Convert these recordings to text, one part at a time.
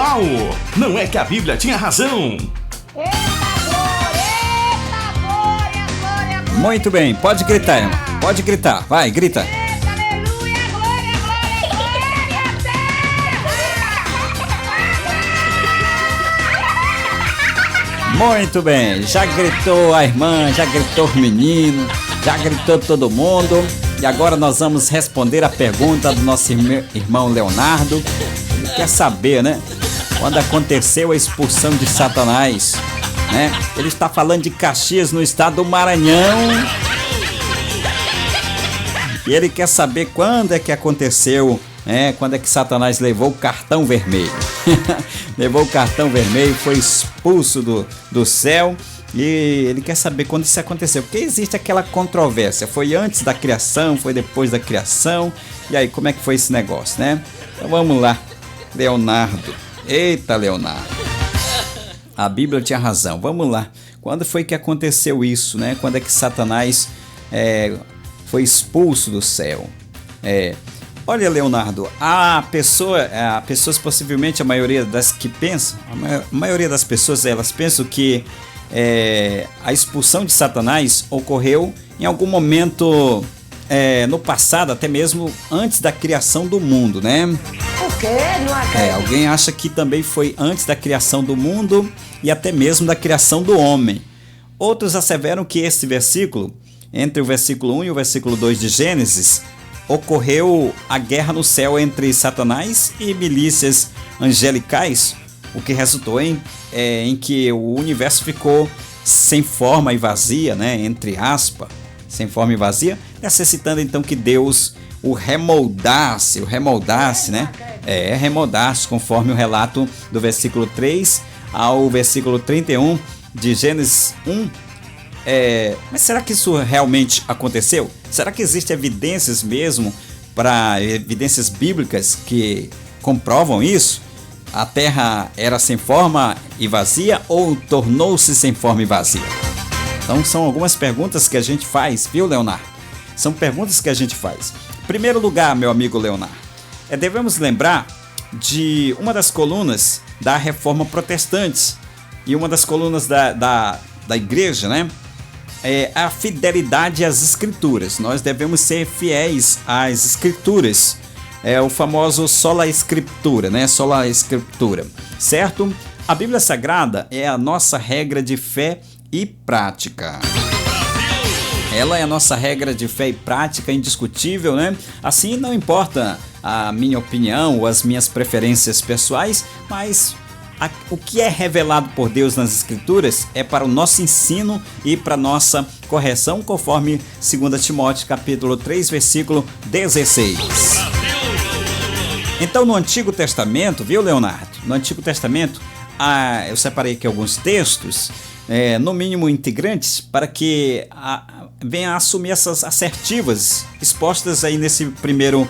espiritual. Não é que a Bíblia tinha razão? Eita glória, glória. Muito bem, pode gritar, irmão. Pode gritar, vai, grita. Eita, aleluia, glória, Muito bem, já gritou a irmã, já gritou o menino, já gritou todo mundo. E agora nós vamos responder a pergunta do nosso irmão Leonardo. Ele quer saber, né? Quando aconteceu a expulsão de Satanás, né? Ele está falando de Caxias, no estado do Maranhão. E ele quer saber quando é que aconteceu, né? Quando é que Satanás levou o cartão vermelho. Levou o cartão vermelho, foi expulso do céu. E ele quer saber quando isso aconteceu, porque existe aquela controvérsia. Foi antes da criação, foi depois da criação. E aí, como é que foi esse negócio, né? Então vamos lá, Leonardo. Eita, Leonardo. A Bíblia tinha razão. Vamos lá. Quando foi que aconteceu isso, né? Quando é que Satanás foi expulso do céu? Olha, Leonardo, pessoas, possivelmente a maioria das que pensam, a maioria das pessoas, elas pensam que a expulsão de Satanás ocorreu em algum momento no passado, até mesmo antes da criação do mundo, né? O quê? Não acredito. Alguém acha que também foi antes da criação do mundo e até mesmo da criação do homem. Outros asseveram que esse versículo, entre o versículo 1 e o versículo 2 de Gênesis, ocorreu a guerra no céu entre Satanás e milícias angelicais, o que resultou em que o universo ficou sem forma e vazia, né? Entre aspas, sem forma e vazia, necessitando então que Deus o remoldasse, né? Remoldasse, conforme o relato do versículo 3 ao versículo 31 de Gênesis 1. Mas será que isso realmente aconteceu? Será que existem evidências mesmo, evidências bíblicas que comprovam isso? A terra era sem forma e vazia ou tornou-se sem forma e vazia? Então são algumas perguntas que a gente faz, viu, Leonardo? São perguntas que a gente faz. Em primeiro lugar, meu amigo Leonardo, devemos lembrar de uma das colunas da Reforma Protestante e uma das colunas da igreja, né? A fidelidade às Escrituras. Nós devemos ser fiéis às Escrituras. O famoso sola Scriptura, né? Sola Scriptura, certo? A Bíblia Sagrada é a nossa regra de fé e prática. Ela é a nossa regra de fé e prática indiscutível, né? Assim, não importa a minha opinião ou as minhas preferências pessoais, mas o que é revelado por Deus nas Escrituras é para o nosso ensino e para a nossa correção, conforme 2 Timóteo capítulo 3, versículo 16. Então, no Antigo Testamento, viu, Leonardo? No Antigo Testamento, eu separei aqui alguns textos, no mínimo integrantes, para que venha a assumir essas assertivas expostas aí nesse primeiro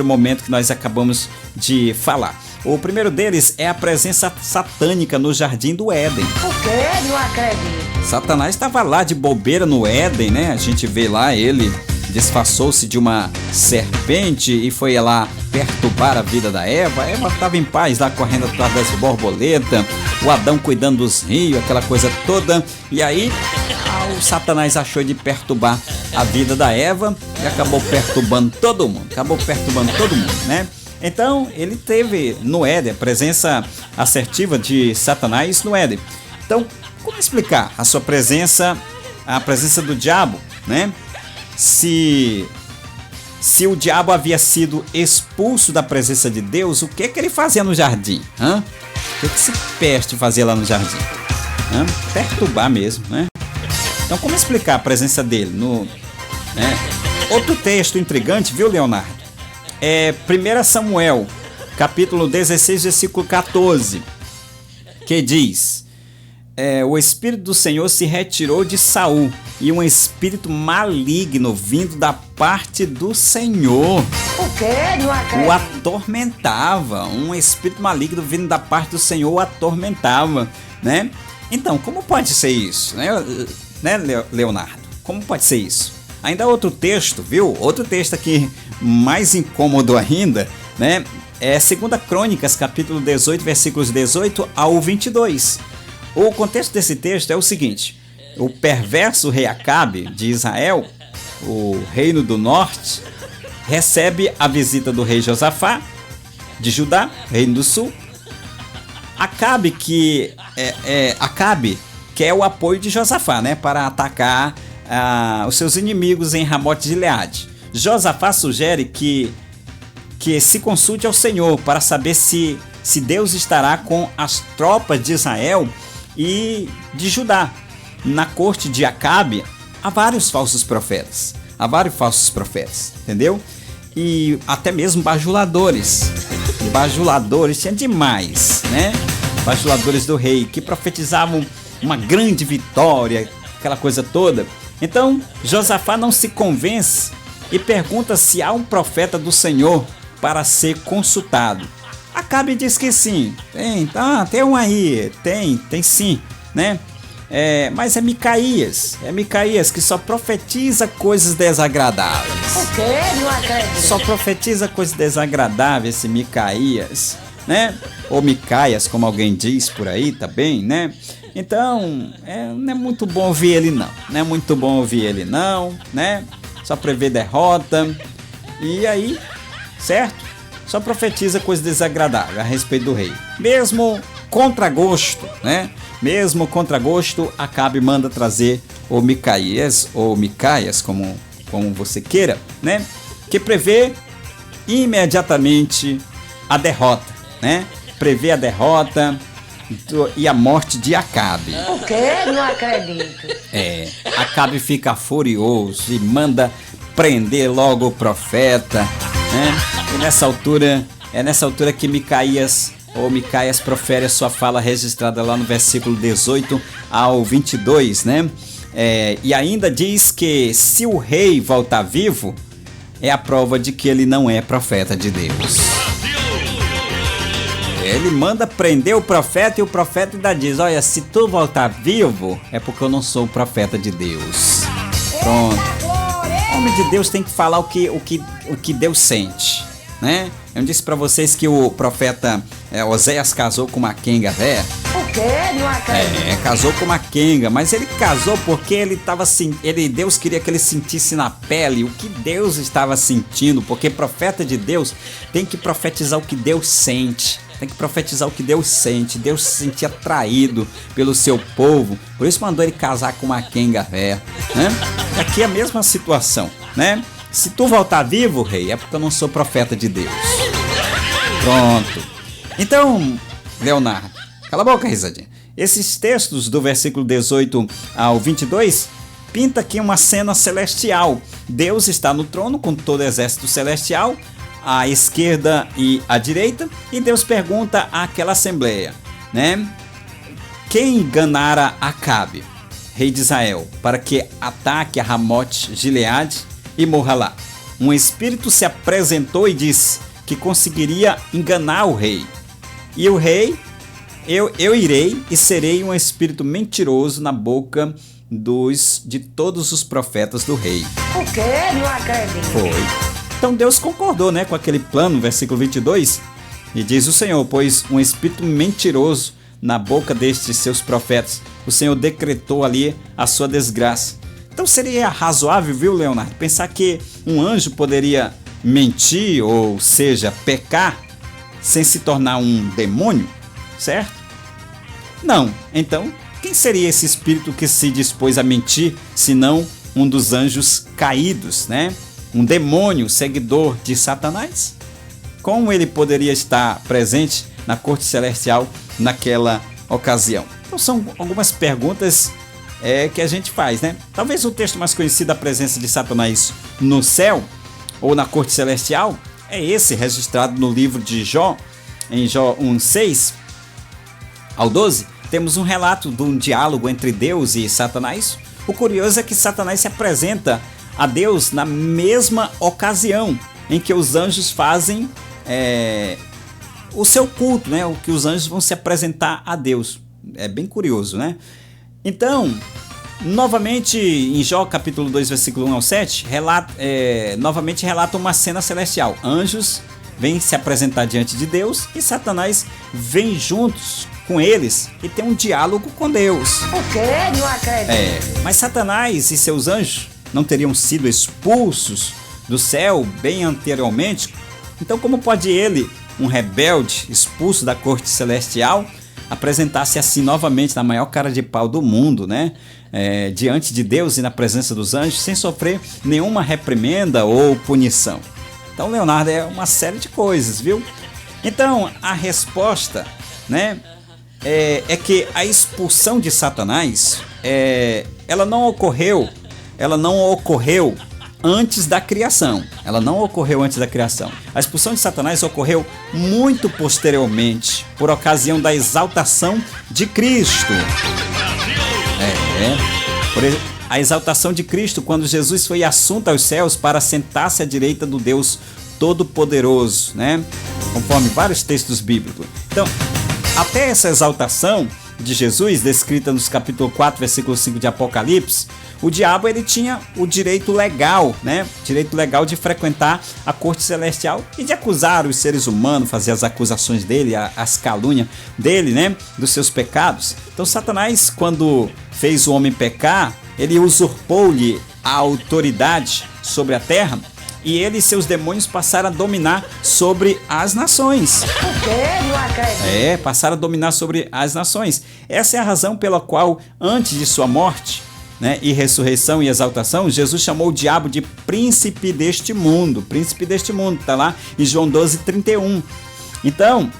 momento que nós acabamos de falar. O primeiro deles é a presença satânica no Jardim do Éden. O quê? Não acredito. Satanás estava lá de bobeira no Éden, né? A gente vê lá, ele disfarçou-se de uma serpente e foi lá perturbar a vida da Eva. A Eva estava em paz lá, correndo atrás das borboletas, o Adão cuidando dos rios, aquela coisa toda. E aí o Satanás achou de perturbar a vida da Eva e acabou perturbando todo mundo, né? Então, ele teve no Éden a presença assertiva de Satanás no Éden. Então, como explicar a sua presença, a presença do diabo, né? Se o diabo havia sido expulso da presença de Deus, o que ele fazia no jardim? O que esse peste fazia lá no jardim? Perturbar mesmo, né? Então, como explicar a presença dele? Outro texto intrigante, viu, Leonardo? 1 Samuel, capítulo 16, versículo 14, que diz: o Espírito do Senhor se retirou de Saul, e um espírito maligno vindo da parte do Senhor O quê? Não acredito. o atormentava. Um espírito maligno vindo da parte do Senhor o atormentava, né? Então, como pode ser isso, né, Leonardo? Como pode ser isso? Ainda outro texto, viu? Outro texto aqui mais incômodo ainda, né? é 2 Crônicas, capítulo 18, versículos 18 ao 22. O contexto desse texto é o seguinte: o perverso rei Acabe de Israel, o reino do norte, recebe a visita do rei Josafá de Judá, reino do sul. Acabe quer o apoio de Josafá, né, para atacar os seus inimigos em Ramote de Gileade. Josafá sugere que se consulte ao Senhor para saber se Deus estará com as tropas de Israel e de Judá. Na corte de Acabe há vários falsos profetas, entendeu? E até mesmo bajuladores tinha demais, né? Bajuladores do rei que profetizavam uma grande vitória, aquela coisa toda. Então Josafá não se convence e pergunta se há um profeta do Senhor para ser consultado. Acabe diz que sim, tem um aí, tem sim, né? Mas é Micaías que só profetiza coisas desagradáveis. O quê? Não acredito. Só profetiza coisas desagradáveis esse Micaías, né? Ou Micaias, como alguém diz por aí também, né? Então, não é muito bom ouvir ele não, né? Só prevê derrota. E aí, certo? Só profetiza coisas desagradáveis a respeito do rei. Mesmo contra gosto, né? Mesmo contra gosto, Acabe manda trazer o Micaías, ou Micaias, como você queira, né? Que prevê imediatamente a derrota, né? Prevê a derrota e a morte de Acabe. O quê? Não acredito. Acabe fica furioso e manda prender logo o profeta, né? E nessa altura que Micaias profere a sua fala registrada lá no versículo 18 ao 22, né? E ainda diz que se o rei voltar vivo, é a prova de que ele não é profeta de Deus. Ele manda prender o profeta e o profeta ainda diz: olha, se tu voltar vivo, é porque eu não sou o profeta de Deus. Pronto. O homem de Deus tem que falar o que Deus sente, né? Eu disse para vocês que o profeta Oséias casou com uma quenga velha. O quê? Não acredito. Casou com uma quenga, mas ele casou porque Deus queria que ele sentisse na pele o que Deus estava sentindo, porque profeta de Deus tem que profetizar o que Deus sente. Deus se sentia traído pelo seu povo, por isso mandou ele casar com uma quenga velha, né? Aqui é a mesma situação, né? Se tu voltar vivo, rei, é porque eu não sou profeta de Deus. Pronto. Então, Leonardo, cala a boca, risadinha. Esses textos do versículo 18 ao 22 pinta aqui uma cena celestial. Deus está no trono com todo o exército celestial, à esquerda e à direita, e Deus pergunta àquela assembleia, né? Quem enganara Acabe, rei de Israel, para que ataque a Ramote Gileade e morra lá? Um espírito se apresentou e disse que conseguiria enganar o rei. E o rei, eu irei e serei um espírito mentiroso na boca de todos os profetas do rei. O quê? Não acredito. Foi. Então Deus concordou, né, com aquele plano, versículo 22, e diz o Senhor: pois um espírito mentiroso na boca destes seus profetas, o Senhor decretou ali a sua desgraça. Então seria razoável, viu, Leonardo, pensar que um anjo poderia mentir, ou seja, pecar, sem se tornar um demônio, certo? Não. Então, quem seria esse espírito que se dispôs a mentir, senão um dos anjos caídos, né? Um demônio seguidor de Satanás? Como ele poderia estar presente na corte celestial naquela ocasião? Então são algumas perguntas que a gente faz, né? Talvez o texto mais conhecido da presença de Satanás no céu ou na corte celestial é esse, registrado no livro de Jó, em Jó 1:6 ao 12. Temos um relato de um diálogo entre Deus e Satanás. O curioso é que Satanás se apresenta a Deus na mesma ocasião em que os anjos fazem o seu culto, né? O que os anjos vão se apresentar a Deus. É bem curioso, né? Então, novamente em Jó capítulo 2, versículo 1 ao 7, novamente relata uma cena celestial. Anjos vem se apresentar diante de Deus e Satanás vem juntos com eles e tem um diálogo com Deus. O quê? Não acredito. Mas Satanás e seus anjos não teriam sido expulsos do céu bem anteriormente? Então como pode ele, um rebelde expulso da corte celestial, apresentar-se assim novamente na maior cara de pau do mundo, né? Diante de Deus e na presença dos anjos, sem sofrer nenhuma reprimenda ou punição? Então, Leonardo, é uma série de coisas, viu? Então, a resposta, né, é que a expulsão de Satanás, ela não ocorreu antes da criação. Ela não ocorreu antes da criação. A expulsão de Satanás ocorreu muito posteriormente, por ocasião da exaltação de Cristo. A exaltação de Cristo, quando Jesus foi assunto aos céus para sentar-se à direita do Deus Todo-Poderoso, né? Conforme vários textos bíblicos. Então, até essa exaltação de Jesus, descrita nos capítulo 4, versículo 5 de Apocalipse, o diabo ele tinha o direito legal, né? Direito legal de frequentar a corte celestial e de acusar os seres humanos, fazer as acusações dele, as calúnias dele, né? Dos seus pecados. Então Satanás, quando fez o homem pecar, ele usurpou-lhe a autoridade sobre a terra e ele e seus demônios passaram a dominar sobre as nações. O quê? Não acredito. Passaram a dominar sobre as nações. Essa é a razão pela qual, antes de sua morte, né, e ressurreição e exaltação, Jesus chamou o diabo de príncipe deste mundo. Príncipe deste mundo, está lá em João 12:31. Então,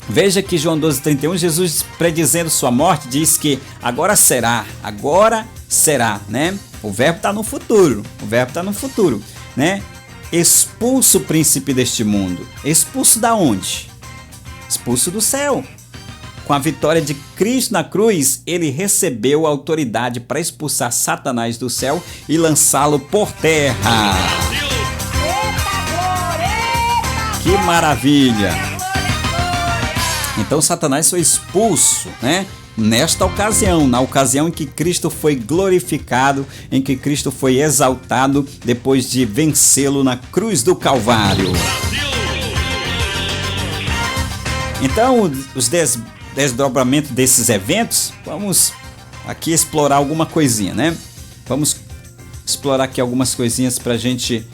veja que João 12:31, Jesus predizendo sua morte, diz que agora será, né? O verbo está no futuro, né? Expulso o príncipe deste mundo. Expulso da onde? Expulso do céu. Com a vitória de Cristo na cruz, ele recebeu a autoridade para expulsar Satanás do céu e lançá-lo por terra. Que maravilha! Então Satanás foi expulso, né? Nesta ocasião, na ocasião em que Cristo foi glorificado, em que Cristo foi exaltado depois de vencê-lo na cruz do Calvário. Então, os desdobramentos desses eventos, vamos aqui explorar alguma coisinha, né? Vamos explorar aqui algumas coisinhas para a gente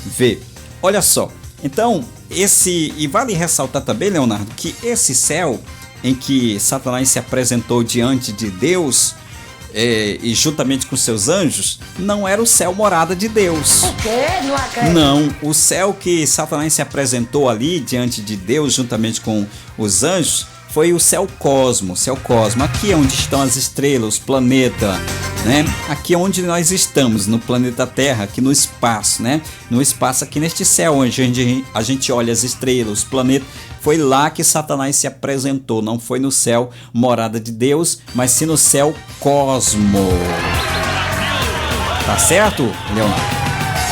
ver. Olha só, então, e vale ressaltar também, Leonardo, que esse céu em que Satanás se apresentou diante de Deus e juntamente com seus anjos, não era o céu morada de Deus. O quê? Não acredito. Não, o céu que Satanás se apresentou ali diante de Deus juntamente com os anjos foi o céu cosmo. Aqui é onde estão as estrelas, os planetas, né? Aqui é onde nós estamos, no planeta Terra, aqui no espaço, né? No espaço aqui neste céu, onde a gente olha as estrelas, os planetas. Foi lá que Satanás se apresentou, não foi no céu morada de Deus, mas sim no céu cosmo. Tá certo, Leonardo?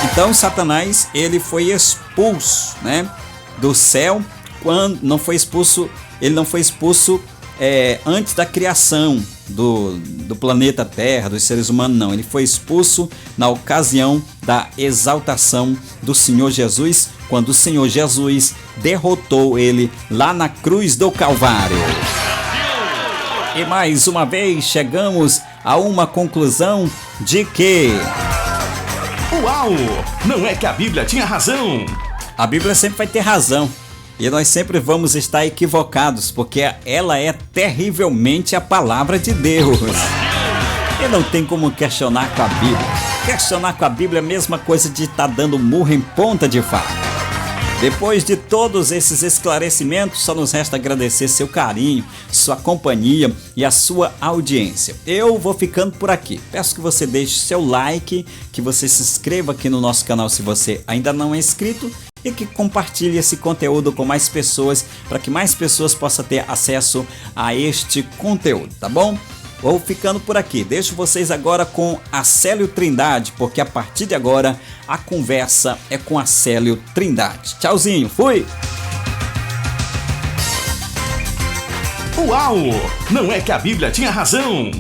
Então Satanás, ele foi expulso, né, do céu, quando não foi expulso, ele não foi expulso antes da criação do planeta Terra, dos seres humanos, não. Ele foi expulso na ocasião da exaltação do Senhor Jesus, quando o Senhor Jesus derrotou ele lá na cruz do Calvário. E mais uma vez chegamos a uma conclusão de que... Uau! Não é que a Bíblia tinha razão? A Bíblia sempre vai ter razão. E nós sempre vamos estar equivocados, porque ela é terrivelmente a palavra de Deus. E não tem como questionar com a Bíblia. Questionar com a Bíblia é a mesma coisa de estar dando murro em ponta de faca. Depois de todos esses esclarecimentos, só nos resta agradecer seu carinho, sua companhia e a sua audiência. Eu vou ficando por aqui. Peço que você deixe seu like, que você se inscreva aqui no nosso canal se você ainda não é inscrito e que compartilhe esse conteúdo com mais pessoas, para que mais pessoas possam ter acesso a este conteúdo, tá bom? Vou ficando por aqui. Deixo vocês agora com Acélio Trindade, porque a partir de agora a conversa é com Acélio Trindade. Tchauzinho, fui! Uau! Não é que a Bíblia tinha razão?